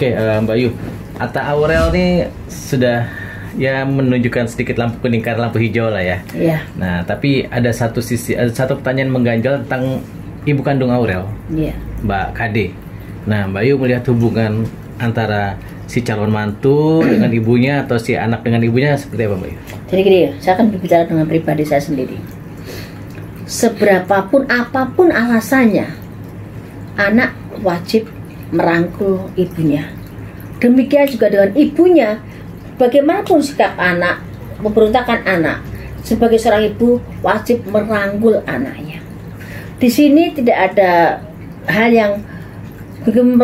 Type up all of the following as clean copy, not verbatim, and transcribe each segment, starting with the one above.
Oke, Mbak Yu, Atta Aurel nih sudah ya menunjukkan sedikit lampu kuning karena lampu hijau lah ya. Iya. Nah, tapi ada satu pertanyaan mengganjal tentang ibu kandung Aurel, Iya. Mbak Kade. Nah, Mbak Yu melihat hubungan antara si calon mantu dengan ibunya atau si anak dengan ibunya seperti apa, Mbak Yu? Jadi gini, saya akan berbicara dengan pribadi saya sendiri. Seberapapun apapun alasannya, anak wajib merangkul ibunya. Demikian juga dengan ibunya. Bagaimanapun sikap anak, memberontakkan anak, sebagai seorang ibu wajib merangkul anaknya. Di sini tidak ada hal yang bikin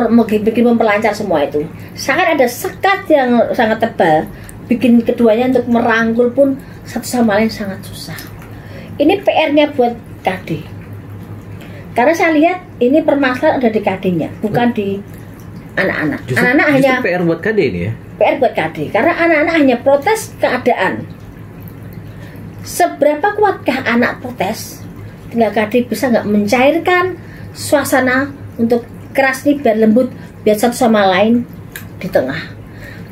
memperlancar semua itu. Sangat ada sekat yang sangat tebal, bikin keduanya untuk merangkul pun satu sama lain sangat susah. Ini PR-nya buat KD. Karena saya lihat ini permasalahan ada di KD-nya, bukan di anak-anak. Anak-anak hanya PR buat KD ini ya. PR buat KD, karena anak-anak hanya protes keadaan. Seberapa kuatkah anak protes? Tinggal KD bisa nggak mencairkan suasana untuk keras nih biar lembut, biar satu sama lain di tengah.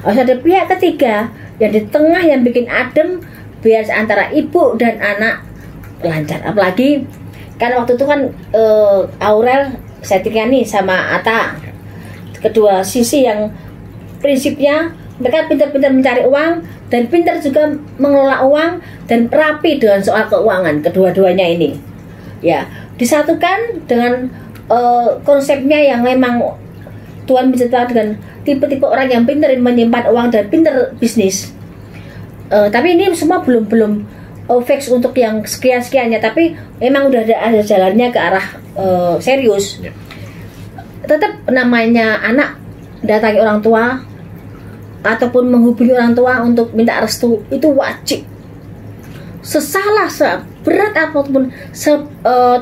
Harus ada pihak ketiga yang di tengah yang bikin adem, biar antara ibu dan anak lancar. Apalagi karena waktu itu kan Aurel settingan nih sama Atta, kedua sisi yang prinsipnya mereka pintar-pintar mencari uang dan pintar juga mengelola uang dan rapi dengan soal keuangan kedua-duanya ini. Ya, disatukan dengan konsepnya yang memang Tuhan menciptakan dengan tipe-tipe orang yang pintar menyimpan uang dan pintar bisnis. Tapi ini semua belum fix untuk yang sekian-sekiannya, tapi memang udah ada jalannya ke arah serius. Tetap namanya anak datangi orang tua ataupun menghubungi orang tua untuk minta restu itu wajib. Sesalah seberat apapun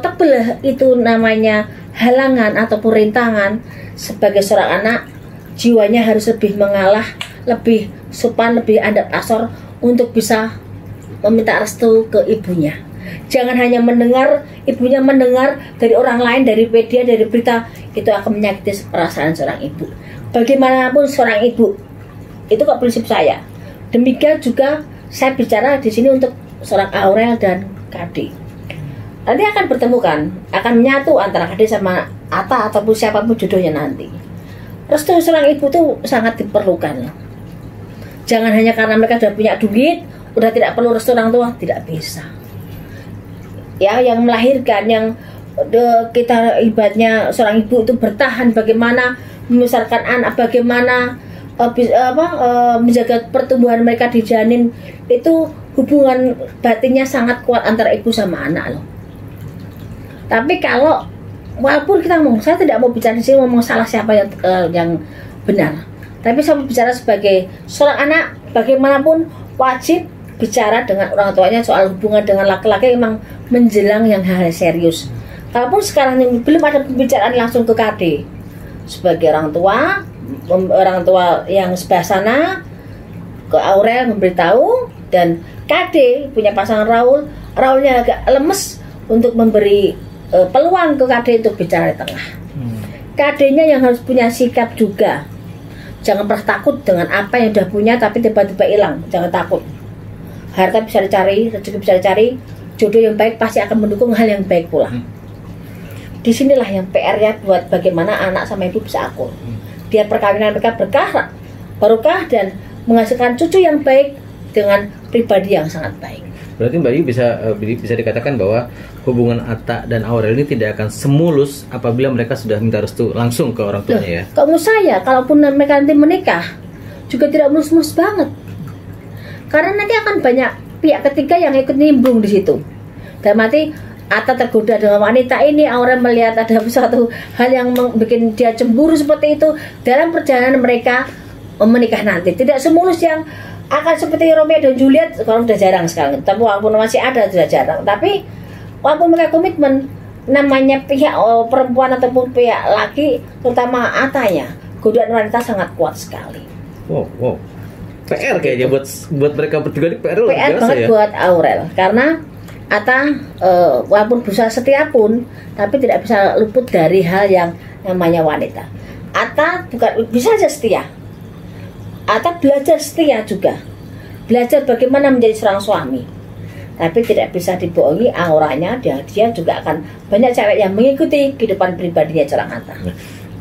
tebel itu namanya halangan ataupun rintangan, sebagai seorang anak jiwanya harus lebih mengalah, lebih sopan, lebih adab asor untuk bisa meminta restu ke ibunya. Jangan hanya mendengar, ibunya mendengar dari orang lain, dari media, dari berita, itu akan menyakiti perasaan seorang ibu. Bagaimanapun seorang ibu, itu kok prinsip saya. Demikian juga saya bicara di sini untuk seorang Aurel dan KD. Nanti akan bertemu kan, akan menyatu antara KD sama Atta ataupun siapapun jodohnya nanti. Restu seorang ibu itu sangat diperlukan. Jangan hanya karena mereka sudah punya duit, udah tidak perlu restu orang tua, tidak bisa. Ya, yang melahirkan, yang kita ibaratnya seorang ibu itu bertahan bagaimana membesarkan anak, bagaimana menjaga pertumbuhan mereka di janin, itu hubungan batinnya sangat kuat antara ibu sama anak loh. Tapi kalau walaupun kita ngomong, saya tidak mau bicara di sini ngomong salah siapa yang benar, tapi saya mau bicara sebagai seorang anak, bagaimanapun wajib bicara dengan orang tuanya soal hubungan dengan laki-laki memang menjelang yang hal serius. Kalaupun sekarang ini belum ada pembicaraan langsung ke KD sebagai orang tua yang sebelah sana ke Aurel memberitahu, dan KD punya pasangan Raulnya agak lemes untuk memberi peluang ke KD untuk bicara di tengah. KD-nya yang harus punya sikap juga. Jangan pernah takut dengan apa yang udah punya tapi tiba-tiba hilang. Jangan takut. Harta bisa dicari, rezeki bisa dicari, jodoh yang baik pasti akan mendukung hal yang baik pula. Disinilah yang PR-nya buat bagaimana anak sama ibu bisa akur. Biar perkawinan mereka berkah, barokah, dan menghasilkan cucu yang baik dengan pribadi yang sangat baik. Berarti Mbak Yu bisa dikatakan bahwa hubungan Atta dan Aurel ini tidak akan semulus apabila mereka sudah minta restu langsung ke orang tuanya ya. Kalau saya, kalaupun mereka nanti menikah, juga tidak mulus-mulus banget. Karena nanti akan banyak pihak ketiga yang ikut nimbrung di situ. Dan mati Atta tergoda dengan wanita ini, Aurel melihat ada suatu hal yang bikin dia cemburu seperti itu dalam perjalanan mereka menikah nanti. Tidak semulus yang akan seperti Romeo dan Juliet, kalau sudah jarang sekarang. Tapi walaupun masih ada, sudah jarang. Tapi walaupun mereka komitmen, namanya pihak perempuan ataupun pihak laki, terutama Attanya, godaan wanita sangat kuat sekali. Wow. PR kayaknya buat mereka bertiga ini PR banget ya? Buat Aurel, karena Atta walaupun berusaha setia pun, tapi tidak bisa luput dari hal yang namanya wanita. Atta bukan bisa saja setia. Atta belajar setia juga, belajar bagaimana menjadi seorang suami. Tapi tidak bisa dibohongi auranya, dia juga akan banyak cewek yang mengikuti kehidupan pribadinya seorang Atta.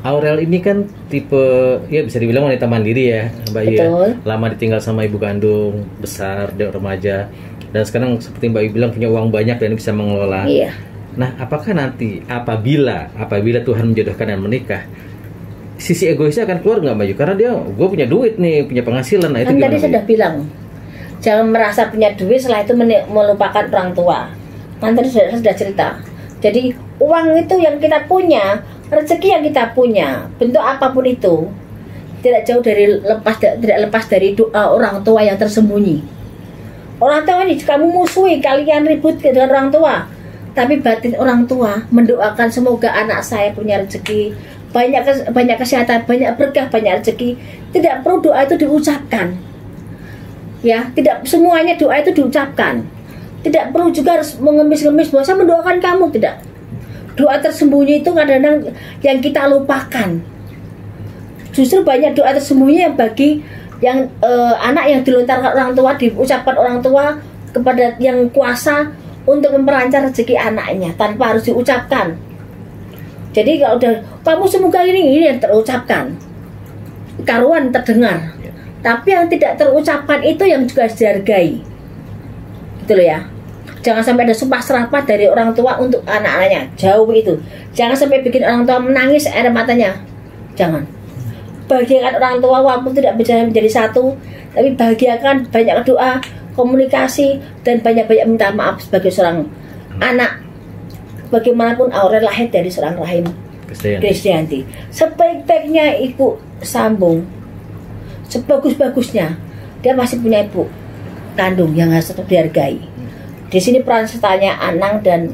Aurel ini kan tipe, ya bisa dibilang wanita mandiri ya Mbak Yu. Lama ditinggal sama ibu kandung, besar, dia remaja, dan sekarang seperti Mbak Yu bilang punya uang banyak dan bisa mengelola. Iya. Nah, apakah nanti apabila Tuhan menjodohkan dan menikah, sisi egoisnya akan keluar nggak Mbak Yu? Karena gue punya duit nih, punya penghasilan. Nah, itu kan tadi gimana, sudah bilang, jangan merasa punya duit setelah itu melupakan orang tua. Kan tadi sudah cerita. Jadi uang itu yang kita punya, rezeki yang kita punya, bentuk apapun itu, tidak jauh dari tidak lepas dari doa orang tua yang tersembunyi. Orang tua ini kamu musuhi, kalian ribut dengan orang tua, tapi batin orang tua mendoakan semoga anak saya punya rezeki, banyak kesehatan, banyak berkah, banyak rezeki. Tidak perlu doa itu diucapkan. Ya, tidak semuanya doa itu diucapkan. Tidak perlu juga harus mengemis-ngemis bahwa saya mendoakan kamu, tidak. Doa tersembunyi itu kadang-kadang yang kita lupakan. Justru banyak doa tersembunyi yang bagi yang anak yang dilontarkan orang tua, diucapkan orang tua kepada yang kuasa untuk memperlancar rezeki anaknya tanpa harus diucapkan. Jadi kalau udah kamu semoga ini yang terucapkan, karuan terdengar. Tapi yang tidak terucapkan itu yang juga harus dihargai. Gitu loh ya. Jangan sampai ada sumpah serapah dari orang tua untuk anak-anaknya. Jauh itu. Jangan sampai bikin orang tua menangis air matanya. Jangan. Bahagiakan orang tua walaupun tidak bisa menjadi satu, tapi bahagiakan, banyak doa, komunikasi, dan banyak-banyak minta maaf sebagai seorang anak. Bagaimanapun Aurel lahir dari seorang rahim Krisdayanti. Sebaik-baiknya ibu sambung, sebagus-bagusnya dia masih punya ibu kandung yang harus tetap dihargai. Di sini peran sertanya Anang dan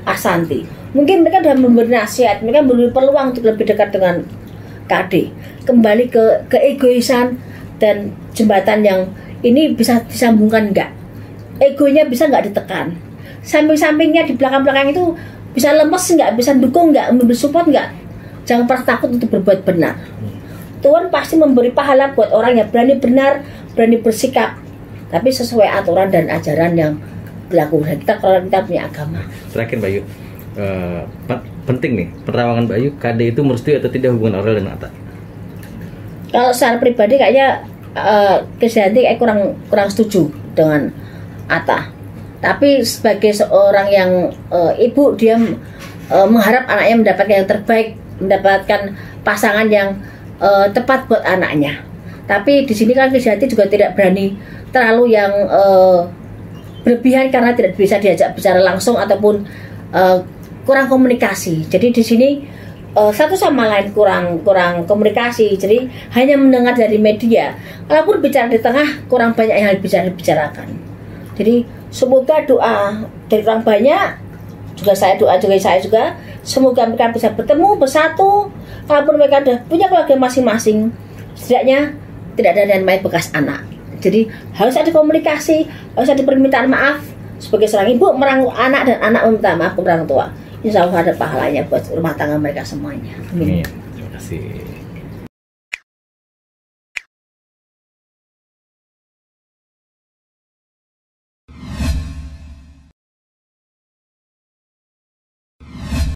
Asanti. Mungkin mereka sudah memberi nasihat, mereka memberi peluang untuk lebih dekat dengan KD. Kembali ke keegoisan dan jembatan yang ini bisa disambungkan enggak? Egonya bisa enggak ditekan? Samping-sampingnya di belakang-belakang itu bisa lemes enggak? Bisa dukung enggak? Memberi support enggak? Jangan pernah takut untuk berbuat benar. Tuhan pasti memberi pahala buat orang yang berani benar, berani bersikap, tapi sesuai aturan dan ajaran yang berlaku. Dan kita kalau kita punya agama. Terakhir Mbak Yu, penting nih penerawangan Mbak Yu, KD itu merestui atau tidak hubungan Aurel dan Atta? Kalau secara pribadi kayaknya Krisdayanti kurang setuju dengan Atta. Tapi sebagai seorang yang ibu, dia mengharap anaknya mendapatkan yang terbaik, mendapatkan pasangan yang tepat buat anaknya. Tapi di sini kan Krisdayanti juga tidak berani terlalu yang berlebihan karena tidak bisa diajak bicara langsung ataupun kurang komunikasi. Jadi di sini satu sama lain kurang komunikasi. Jadi hanya mendengar dari media. Kalaupun bicara di tengah kurang banyak yang bisa dibicarakan. Jadi semoga doa dari orang banyak, juga saya doa juga saya juga, semoga mereka bisa bertemu bersatu. Kalaupun mereka sudah punya keluarga masing-masing, setidaknya tidak ada yang main bekas anak. Jadi harus ada komunikasi, harus ada permintaan maaf sebagai seorang ibu merangkul anak dan anak meminta maaf ke orang tua. Insya Allah ada pahalanya buat rumah tangga mereka semuanya. Amin. Terima kasih.